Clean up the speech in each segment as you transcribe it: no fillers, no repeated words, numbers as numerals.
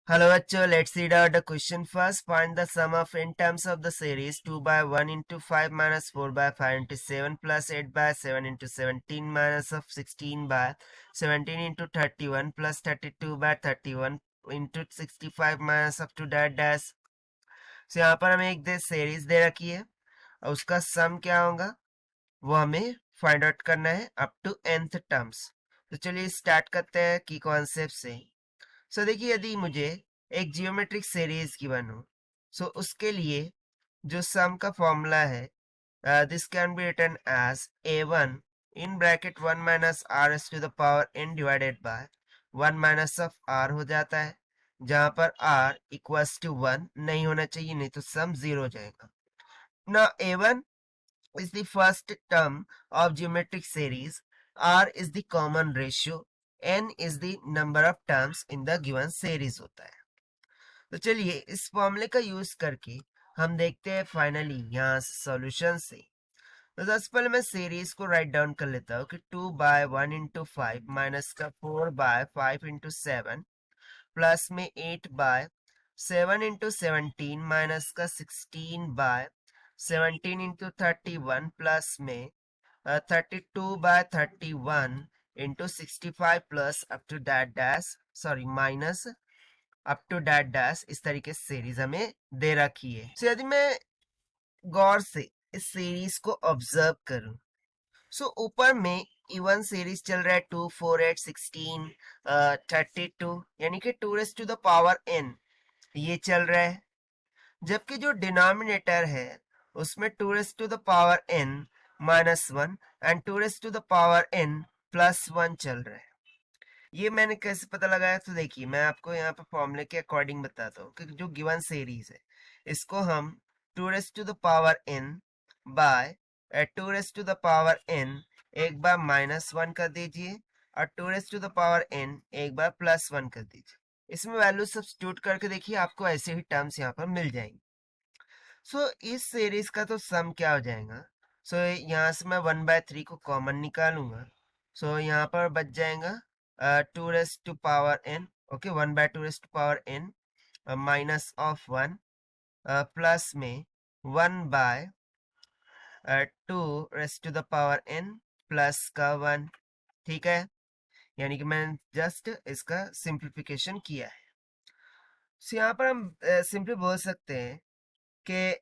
Hello bachcho, let's read out the question first. Find the sum of n terms of the series 2 by 1 into 5 minus 4 by 5 into 7 plus 8 by 7 into 17 minus of 16 by 17 into 31 plus 32 by 31 into 65 minus up to that dash. So यहाँ पर हमें एक दे series दे रखी है और उसका सम क्या होगा वो हमें फाइंड आउट करना है अप टू nth टर्म्स। तो चलिए स्टार्ट करते हैं की कॉन्सेप्ट से। सो देखिए यदि मुझे एक जियोमेट्रिक सीरीज गिवन हो सो उसके लिए जो सम का फॉर्मूला है this can be written as a1 in bracket 1 minus r s to the power n divided by 1 minus of r हो जाता है, जहां पर r इक्वल्स टू 1 नहीं होना चाहिए, नहीं तो सम 0 हो जाएगा ना। a1 is the first term of geometric series, r is the common ratio, n is the number of terms in the given series होता है। तो चलिए इस फॉर्मूले का यूज करके हम देखते हैं फाइनली यहाँ सॉल्यूशन से। तो सबसे पहले मैं सीरीज को राइट डाउन कर लेता हूँ कि 2 बाय 1 इंटू 5 माइनस का 4 बाय 5 इंटू 7 प्लस में 8 बाय 7 इंटू 17 माइनस का 16 बाय 17 इंटू 31 प्लस में 32 by 31 into 65 plus up to that dash sorry minus up to that dash. इस तरीके से सीरीज हमें दे रखी है। तो यदि मैं गौर से इस सीरीज को ऑब्जर्व करूं सो ऊपर में इवन सीरीज चल रहा है 2 4 8 16 32 यानी कि 2 raise to the power n ये चल रहा है, जबकि जो डिनोमिनेटर है उसमें 2 raise to the power n minus 1 and 2 raise to the power n plus 1 चल रहा है। ये मैंने कैसे पता लगाया, तो देखिए मैं आपको यहाँ पे फॉर्मूले के अकॉर्डिंग बताता हूँ कि जो गिवन सीरीज है इसको हम 2 raise to the power n by 2 raise to the power n एक बार माइनस 1 कर दीजिए और 2 raise to the power n एक बार प्लस 1 कर दीजिए। इसमें वैल्यू सब्स्टिट्यूट करके देखिए आपको ऐसे ही टर्म्स यहाँ पर मिल जाएंगे। सो इस सीरीज का तो सम क्या हो जाएगा, सो यहाँ से मैं 1/3 को कॉमन निकालूंगा। सो यहाँ पर बच जाएगा 2 raise to power n, okay 1/2 raise to power n minus of 1 plus में 1/2 raise to the power n plus का 1। ठीक है, यानी कि मैंने जस्ट इसका सिंप्लीफिकेशन किया है। सो यहाँ पर हम सिंपली बोल सकते हैं कि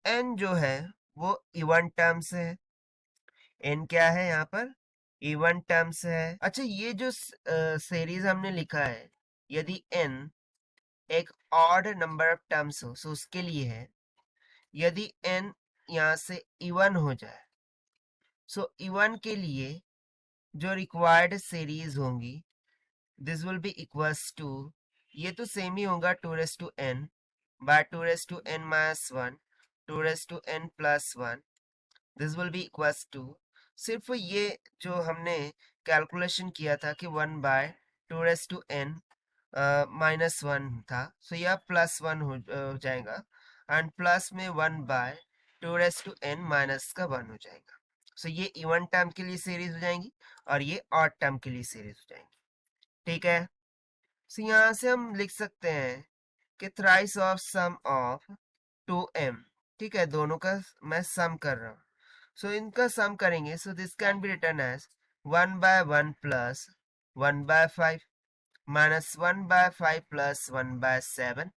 n जो है वो इवन टर्म्स है। n क्या है यहाँ पर, इवन टर्म्स है। अच्छा ये जो सीरीज हमने लिखा है यदि n एक ऑड नंबर ऑफ टर्म्स हो सो उसके लिए है। यदि n यहाँ से इवन हो जाए सो इवन के लिए जो रिक्वायर्ड सीरीज होंगी this will be equals to, ये तो सेम ही होगा 2 raise to n by 2 raise to n minus 1 2 raise to n plus 1 this will be equals to, सिर्फ ये जो हमने कैलकुलेशन किया था कि 1/2 रेज़ टू n माइनस 1 था सो यह प्लस 1 हो जाएगा एंड प्लस में 1/2 रेज़ टू n माइनस का 1 हो जाएगा। सो ये इवन टर्म के लिए सीरीज हो जाएंगी और ये ऑड टर्म के लिए सीरीज हो जाएंगी। ठीक है, सो यहाँ से हम लिख सकते हैं कि thrice of sum of 2m। ठीक है, दोनों का मैं सम कर रहा हूँ सो इनका सम करेंगे so this can be written as 1/1 plus 1/5 minus 1/5 plus 1/7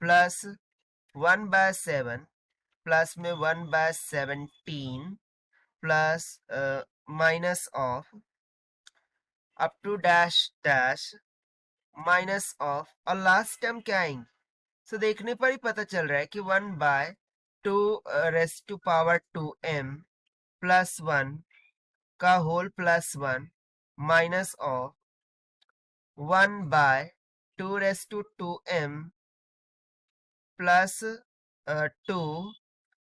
plus 1/7 plus में 1/17 plus minus of up to dash dash minus of और लास्ट टर्म क्या आएंगे। सो देखने पर ही पता चल रहा है कि 1/2 raise to power 2m plus 1 का whole plus 1 minus of 1/2 raise to 2m plus 2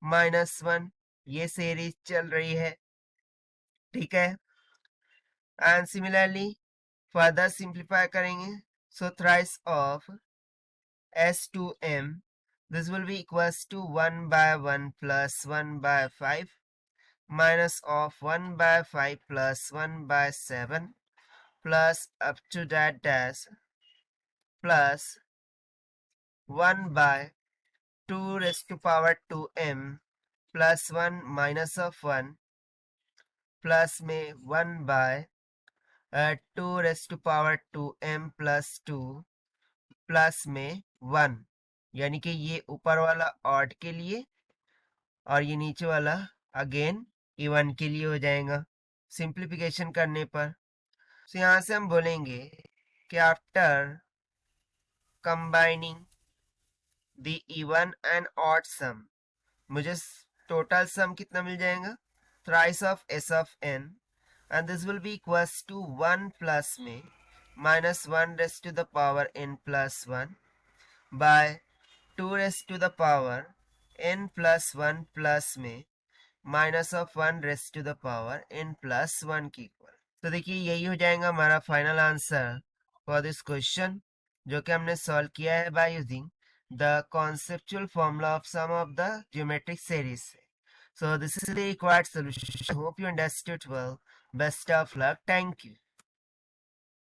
minus 1, ये सीरीज चल रही है। ठीक है, एंड सिमिलरली फर्दर सिंप्लीफाई करेंगे so thrice of s2m this will be equals to 1/1 plus 1/5 minus of 1/5 plus 1/7 plus up to that dash plus 1 by 2 raised to power 2m plus 1 minus of 1 plus में 1 by 2 raised to power 2m plus 2 plus में 1, यानी कि ये ऊपर वाला odd के लिए और ये नीचे वाला अगेन इवन के लिए हो जाएगा सिंप्लीफिकेशन करने पर। तो यहाँ से हम बोलेंगे कि after combining the even and odd sum, मुझे टोटल सम कितना मिल जाएगा, thrice of S of N, and this will be equals to 1 plus में minus 1 raise to the power n plus 1 by 2 raise to the power n plus 1 plus में minus of 1 raise to the power n plus 1 की equal. तो देखिए यही हो जाएगा हमारा final answer for this question, जो कि हमने सॉल्व किया है by using the conceptual formula of sum of the geometric series. So this is the required solution. I hope you understood well. Best of luck. Thank you.